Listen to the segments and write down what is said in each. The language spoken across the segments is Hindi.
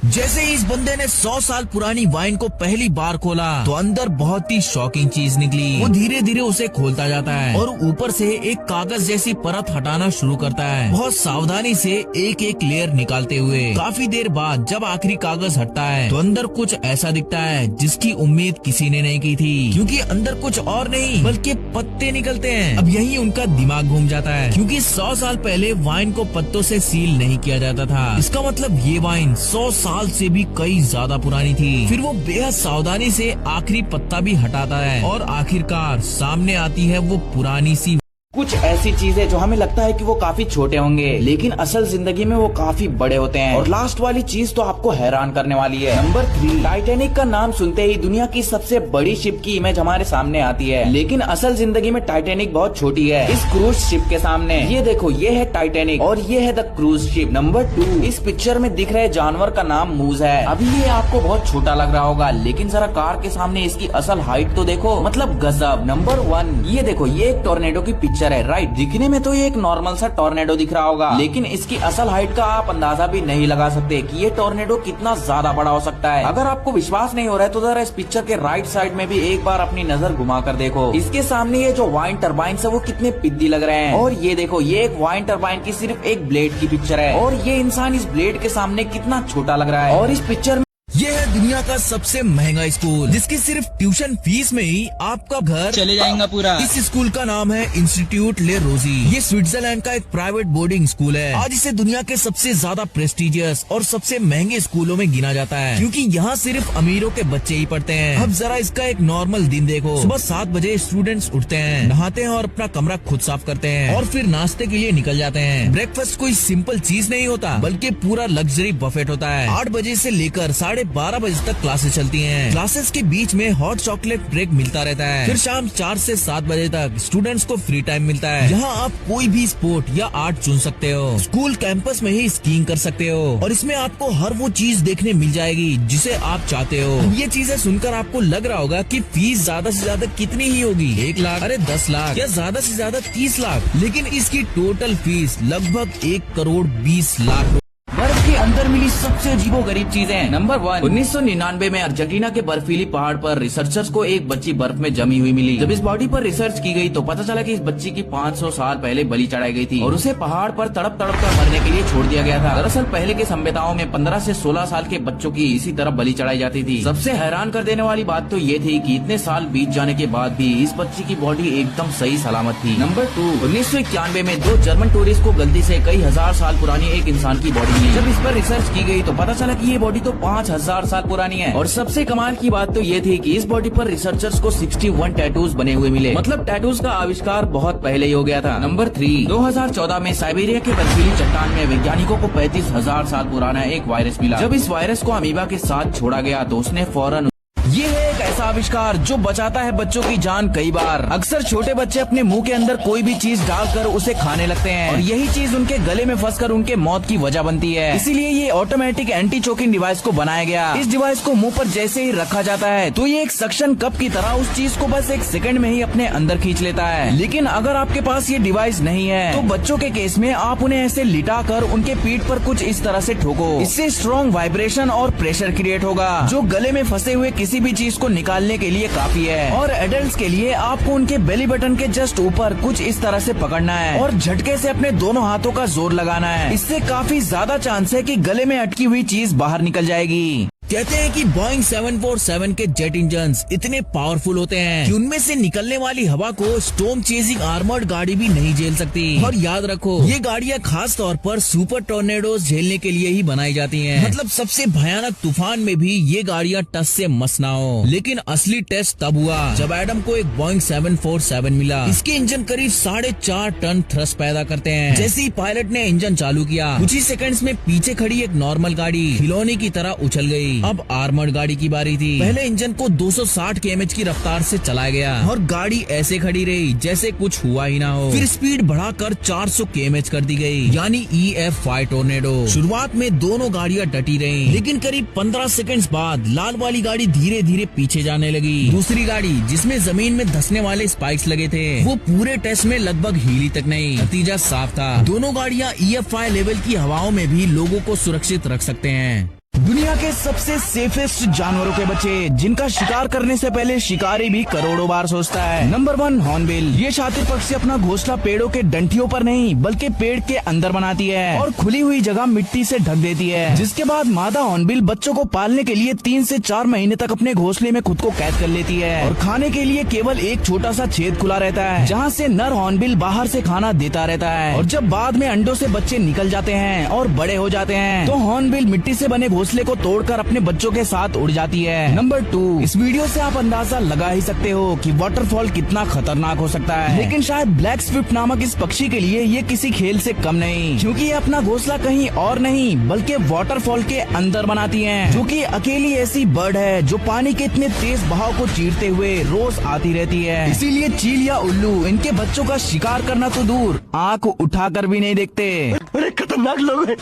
जैसे ही इस बंदे ने 100 साल पुरानी वाइन को पहली बार खोला तो अंदर बहुत ही शॉकिंग चीज निकली। वो धीरे धीरे उसे खोलता जाता है और ऊपर से एक कागज जैसी परत हटाना शुरू करता है, बहुत सावधानी से एक एक लेयर निकालते हुए। काफी देर बाद जब आखिरी कागज हटता है तो अंदर कुछ ऐसा दिखता है जिसकी उम्मीद किसी ने नहीं की थी, क्योंकि अंदर कुछ और नहीं बल्कि पत्ते निकलते हैं। अब यही उनका दिमाग घूम जाता है, क्योंकि 100 साल पहले वाइन को पत्तों से सील नहीं किया जाता था। इसका मतलब ये वाइन 100 साल से भी कई ज्यादा पुरानी थी। फिर वो बेहद सावधानी से आखिरी पत्ता भी हटाता है और आखिरकार सामने आती है वो पुरानी सी कुछ ऐसी चीजें जो हमें लगता है कि वो काफी छोटे होंगे, लेकिन असल जिंदगी में वो काफी बड़े होते हैं। और लास्ट वाली चीज तो आपको हैरान करने वाली है। नंबर 3, टाइटैनिक का नाम सुनते ही दुनिया की सबसे बड़ी शिप की इमेज हमारे सामने आती है, लेकिन असल जिंदगी में टाइटैनिक बहुत छोटी है इस क्रूज शिप के सामने। ये देखो, ये है टाइटैनिक और ये है द क्रूज शिप। नंबर 2, इस पिक्चर में दिख रहे जानवर का नाम मूज है। अभी ये आपको बहुत छोटा लग रहा होगा, लेकिन जरा कार के सामने इसकी असल हाइट तो देखो, मतलब गजब। नंबर 1, ये देखो, ये एक टोर्नेडो की पिक्चर है, राइट। दिखने में तो ये एक नॉर्मल सा टोर्नेडो दिख रहा होगा, लेकिन इसकी असल हाइट का आप अंदाजा भी नहीं लगा सकते कि ये टोर्नेडो कितना ज्यादा बड़ा हो सकता है। अगर आपको विश्वास नहीं हो रहा है तो जरा इस पिक्चर के राइट साइड में भी एक बार अपनी नजर घुमा कर देखो। इसके सामने ये जो वाइन टरबाइन है वो कितने पिद्दी लग रहे हैं। और ये देखो, ये एक वाइन टरबाइन की सिर्फ एक ब्लेड की पिक्चर है और ये इंसान इस ब्लेड के सामने कितना छोटा लग रहा है। और इस पिक्चर ये है दुनिया का सबसे महंगा स्कूल, जिसकी सिर्फ ट्यूशन फीस में ही आपका घर चले जाएगा पूरा। इस स्कूल का नाम है इंस्टीट्यूट ले रोजी। ये स्विट्जरलैंड का एक प्राइवेट बोर्डिंग स्कूल है। आज इसे दुनिया के सबसे ज्यादा प्रेस्टिजियस और सबसे महंगे स्कूलों में गिना जाता है, क्योंकि यहाँ सिर्फ अमीरों के बच्चे ही पढ़ते हैं। अब जरा इसका एक नॉर्मल दिन देखो। सुबह 7 बजे स्टूडेंट्स उठते हैं, नहाते हैं और अपना कमरा खुद साफ करते हैं और फिर नाश्ते के लिए निकल जाते हैं। ब्रेकफास्ट कोई सिंपल चीज नहीं होता, बल्कि पूरा लग्जरी बफेट होता है। 8 बजे से लेकर 12:30 बजे तक क्लासेस चलती हैं। क्लासेस के बीच में हॉट चॉकलेट ब्रेक मिलता रहता है। फिर शाम 4 से 7 बजे तक स्टूडेंट्स को फ्री टाइम मिलता है, जहां आप कोई भी स्पोर्ट या आर्ट चुन सकते हो। स्कूल कैंपस में ही स्कीइंग कर सकते हो और इसमें आपको हर वो चीज देखने मिल जाएगी जिसे आप चाहते हो। ये चीजें सुनकर आपको लग रहा होगा कि फीस ज्यादा से ज्यादा कितनी ही होगी, 1 लाख, अरे 10 लाख या ज्यादा से ज्यादा 30 लाख, लेकिन इसकी टोटल फीस लगभग 1,20,00,000। बर्फ के अंदर मिली सबसे अजीबोगरीब चीजें। नंबर 1, 1999 में अर्जेंटीना के बर्फीली पहाड़ पर रिसर्चर्स को एक बच्ची बर्फ में जमी हुई मिली। जब इस बॉडी पर रिसर्च की गई तो पता चला कि इस बच्ची की 500 साल पहले बलि चढ़ाई गई थी और उसे पहाड़ पर तड़प तड़प कर मरने के लिए छोड़ दिया गया था। दरअसल पहले के सभ्यताओं में 15 से 16 साल के बच्चों की इसी तरह बलि चढ़ाई जाती थी। सबसे हैरान कर देने वाली बात तो ये थी कि इतने साल बीत जाने के बाद भी इस बच्ची की बॉडी एकदम सही सलामत थी। नंबर 2, 1991 में 2 जर्मन टूरिस्ट को गलती से कई हजार साल पुरानी एक इंसान की बॉडी मिली। जब इस पर रिसर्च की गई तो पता चला कि ये बॉडी तो 5000 साल पुरानी है। और सबसे कमाल की बात तो ये थी कि इस बॉडी पर रिसर्चर्स को 61 टैटूज बने हुए मिले, मतलब टैटूज का आविष्कार बहुत पहले ही हो गया था। नंबर 3, 2014 में साइबेरिया के बर्फीली चट्टान में वैज्ञानिकों को 35,000 साल पुराना एक वायरस मिला। जब इस वायरस को अमीबा के साथ छोड़ा गया तो उसने फौरन ये है एक ऐसा आविष्कार जो बचाता है बच्चों की जान कई बार। अक्सर छोटे बच्चे अपने मुंह के अंदर कोई भी चीज डालकर उसे खाने लगते हैं और यही चीज उनके गले में फंसकर उनके मौत की वजह बनती है। इसीलिए ये ऑटोमेटिक एंटी चोकिंग डिवाइस को बनाया गया। इस डिवाइस को मुंह पर जैसे ही रखा जाता है तो ये एक सक्शन कप की तरह उस चीज को बस 1 सेकंड में ही अपने अंदर खींच लेता है। लेकिन अगर आपके पास ये डिवाइस नहीं है तो बच्चों के केस में आप उन्हें ऐसे लिटा कर उनके पीठ पर कुछ इस तरह से ठोको। इससे स्ट्रॉन्ग वाइब्रेशन और प्रेशर क्रिएट होगा जो गले में फंसे हुए किसी भी चीज को निकालने के लिए काफी है। और एडल्ट्स के लिए आपको उनके बेली बटन के जस्ट ऊपर कुछ इस तरह से पकड़ना है और झटके से अपने दोनों हाथों का जोर लगाना है। इससे काफी ज्यादा चांस है कि गले में अटकी हुई चीज बाहर निकल जाएगी। कहते हैं कि बोइंग 747 के जेट इंजन्स इतने पावरफुल होते हैं कि उनमें से निकलने वाली हवा को स्टॉर्म चेजिंग आर्मर्ड गाड़ी भी नहीं झेल सकती। और याद रखो, ये गाड़ियां खास तौर पर सुपर टॉर्नेडोज झेलने के लिए ही बनाई जाती हैं। मतलब सबसे भयानक तूफान में भी ये गाड़ियां टस से मस ना हो। लेकिन असली टेस्ट तब हुआ जब एडम को एक बोइंग 747 मिला। इसके इंजन करीब 4.5 टन थ्रस्ट पैदा करते हैं। जैसे ही पायलट ने इंजन चालू किया, कुछ ही सेकंड्स में पीछे खड़ी एक नॉर्मल गाड़ी खिलौने की तरह उछल गई। अब आर्मर्ड गाड़ी की बारी थी। पहले इंजन को 260 km की रफ्तार से चलाया गया और गाड़ी ऐसे खड़ी रही जैसे कुछ हुआ ही ना हो। फिर स्पीड बढ़ाकर 400 km कर दी गई, यानी EF5 टोर्नेडो। शुरुआत में दोनों गाड़ियां डटी रहीं, लेकिन करीब 15 सेकंड्स बाद लाल वाली गाड़ी धीरे धीरे पीछे जाने लगी। दूसरी गाड़ी जिसमें जमीन में धंसने वाले स्पाइक्स लगे थे वो पूरे टेस्ट में लगभग हिली तक नहीं। नतीजा साफ था, दोनों गाड़ियां EF5 लेवल की हवाओं में भी लोगों को सुरक्षित रख सकते हैं। दुनिया दुनिया के सबसे सेफेस्ट जानवरों के बच्चे, जिनका शिकार करने से पहले शिकारी भी करोड़ों बार सोचता है। Number 1 hornbill. ये शातिर पक्षी अपना घोंसला पेड़ों के डंठियों पर नहीं बल्कि पेड़ के अंदर बनाती है और खुली हुई जगह मिट्टी से ढक देती है, जिसके बाद मादा हॉर्नबिल बच्चों को पालने के लिए 3 से 4 महीने तक अपने घोंसले में खुद को कैद कर लेती है और खाने के लिए केवल एक छोटा सा छेद खुला रहता है, जहाँ से नर हॉर्नबिल बाहर से खाना देता रहता है। और जब बाद में अंडों से बच्चे निकल जाते हैं और बड़े हो जाते हैं तो हॉर्नबिल मिट्टी से बने घोंसले को तोड़कर अपने बच्चों के साथ उड़ जाती है। नंबर 2। इस वीडियो से आप अंदाजा लगा ही सकते हो कि वाटरफॉल कितना खतरनाक हो सकता है, लेकिन शायद ब्लैक स्विफ्ट नामक इस पक्षी के लिए ये किसी खेल से कम नहीं, क्योंकि ये अपना घोंसला कहीं और नहीं बल्कि वाटरफॉल के अंदर बनाती है, जो कि अकेली ऐसी बर्ड है जो पानी के इतने तेज बहाव को चीरते हुए रोज आती रहती है। इसीलिए चील या उल्लू इनके बच्चों का शिकार करना तो दूर, आँख उठाकर भी नहीं देखते। अरे खतरनाक लोग हैं।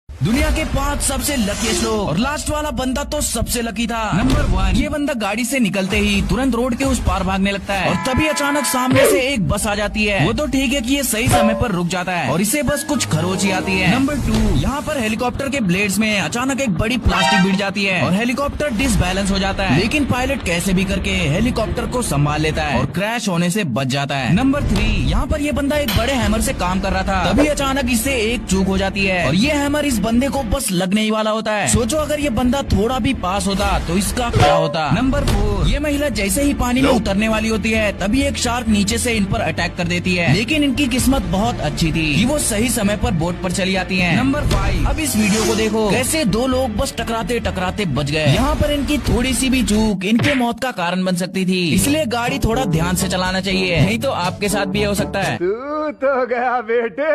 दुनिया के 5 सबसे लकीस्ट लोग, और लास्ट वाला बंदा तो सबसे लकी था। नंबर 1। ये बंदा गाड़ी से निकलते ही तुरंत रोड के उस पार भागने लगता है और तभी अचानक सामने से एक बस आ जाती है। वो तो ठीक है कि ये सही समय पर रुक जाता है और इसे बस कुछ खरोंच आती है। नंबर 2। यहाँ पर हेलीकॉप्टर के ब्लेड्स में अचानक एक बड़ी प्लास्टिक भिड़ जाती है और हेलीकॉप्टर डिसबैलेंस हो जाता है, लेकिन पायलट कैसे भी करके हेलीकॉप्टर को संभाल लेता है और क्रैश होने से बच जाता है। नंबर 3। यहाँ पर ये बंदा एक बड़े हैमर से काम कर रहा था, तभी अचानक इससे एक चूक हो जाती है और ये हैमर इस बंदे को बस लगने ही वाला होता है। सोचो अगर ये बंदा थोड़ा भी पास होता तो इसका क्या होता। नंबर 4। ये महिला जैसे ही पानी में उतरने वाली होती है तभी एक शार्क नीचे से इन पर अटैक कर देती है, लेकिन इनकी किस्मत बहुत अच्छी थी कि वो सही समय पर बोट पर चली आती हैं। नंबर 5। अब इस वीडियो को देखो, कैसे 2 लोग बस टकराते टकराते बच गए। यहाँ पर इनकी थोड़ी सी भी चूक इनके मौत का कारण बन सकती थी, इसलिए गाड़ी थोड़ा ध्यान से चलाना चाहिए, नहीं तो आपके साथ भी हो सकता है। तू तो गया बेटे।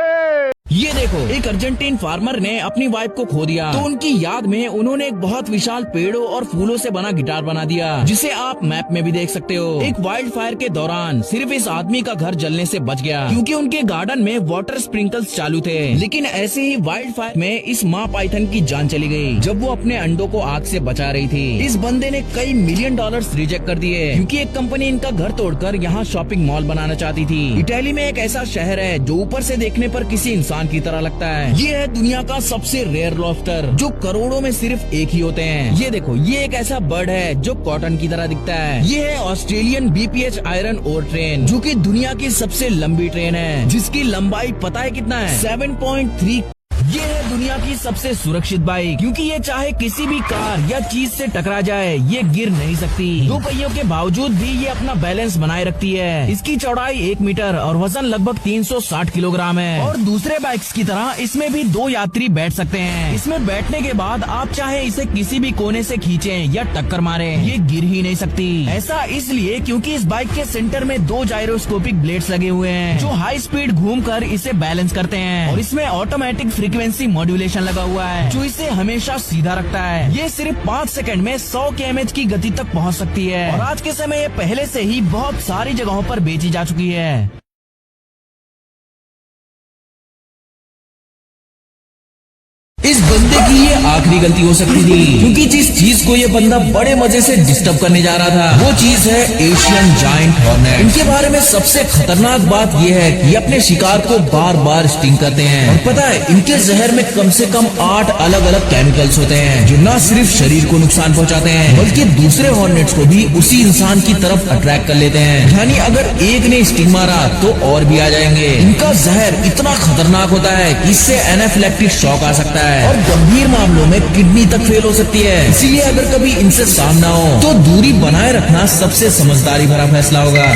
ये देखो, एक अर्जेंटीन फार्मर ने अपनी वाइफ को खो दिया, तो उनकी याद में उन्होंने एक बहुत विशाल पेड़ों और फूलों से बना गिटार बना दिया, जिसे आप मैप में भी देख सकते हो। एक वाइल्ड फायर के दौरान सिर्फ इस आदमी का घर जलने से बच गया, क्योंकि उनके गार्डन में वाटर स्प्रिंकल्स चालू थे। लेकिन ऐसे ही वाइल्ड फायर में इस माँ पाइथन की जान चली गई जब वो अपने अंडों को आग से बचा रही थी। इस बंदे ने कई $मिलियन रिजेक्ट कर दिए, क्योंकि एक कंपनी इनका घर तोड़कर यहाँ शॉपिंग मॉल बनाना चाहती थी। इटली में एक ऐसा शहर है जो ऊपर से देखने पर किसी इंसान की तरह लगता है। ये है दुनिया का सबसे रेयर लॉबस्टर, जो करोड़ों में सिर्फ एक ही होते हैं। ये देखो, ये एक ऐसा बर्ड है जो कॉटन की तरह दिखता है। ये है Australian BPH iron ore train, जो कि दुनिया की सबसे लंबी ट्रेन है, जिसकी लंबाई पता है कितना है? 7.3। ये है दुनिया की सबसे सुरक्षित बाइक, क्योंकि ये चाहे किसी भी कार या चीज से टकरा जाए ये गिर नहीं सकती। 2 पहियों के बावजूद भी ये अपना बैलेंस बनाए रखती है। इसकी चौड़ाई 1 मीटर और वजन लगभग 360 किलोग्राम है। और दूसरे बाइक्स की तरह इसमें भी 2 यात्री बैठ सकते हैं। इसमें बैठने के बाद आप चाहे इसे किसी भी कोने से खींचें या टक्कर मारें, ये गिर ही नहीं सकती। ऐसा इसलिए क्योंकि इस बाइक के सेंटर में 2 जायरोस्कोपिक ब्लेड्स लगे हुए हैं, जो हाई स्पीड घूमकर इसे बैलेंस करते हैं। और इसमें ऑटोमेटिक फ्रीक्वेंसी मॉड्यूलेशन लगा हुआ है, जो इसे हमेशा सीधा रखता है। ये सिर्फ 5 सेकंड में 100 km की गति तक पहुंच सकती है और आज के समय ये पहले से ही बहुत सारी जगहों पर बेची जा चुकी है। इस बंदे की ये आखिरी गलती हो सकती थी, क्योंकि जिस चीज को ये बंदा बड़े मजे से डिस्टर्ब करने जा रहा था वो चीज है एशियन जायंट हॉर्नेट। इनके बारे में सबसे खतरनाक बात ये है कि ये अपने शिकार को बार बार स्टिंग करते हैं, और पता है इनके जहर में कम से कम 8 अलग अलग केमिकल्स होते हैं, जो न सिर्फ शरीर को नुकसान पहुंचाते हैं बल्कि दूसरे हॉर्नेट्स को भी उसी इंसान की तरफ अट्रैक्ट कर लेते हैं। यानी अगर एक ने स्टिंग मारा तो और भी आ जाएंगे। इनका जहर इतना खतरनाक होता है कि इससे एनाफिलैक्टिक शॉक आ सकता है और गंभीर मामलों में किडनी तक फेल हो सकती है। इसीलिए अगर कभी इनसे सामना हो तो दूरी बनाए रखना सबसे समझदारी भरा फैसला होगा।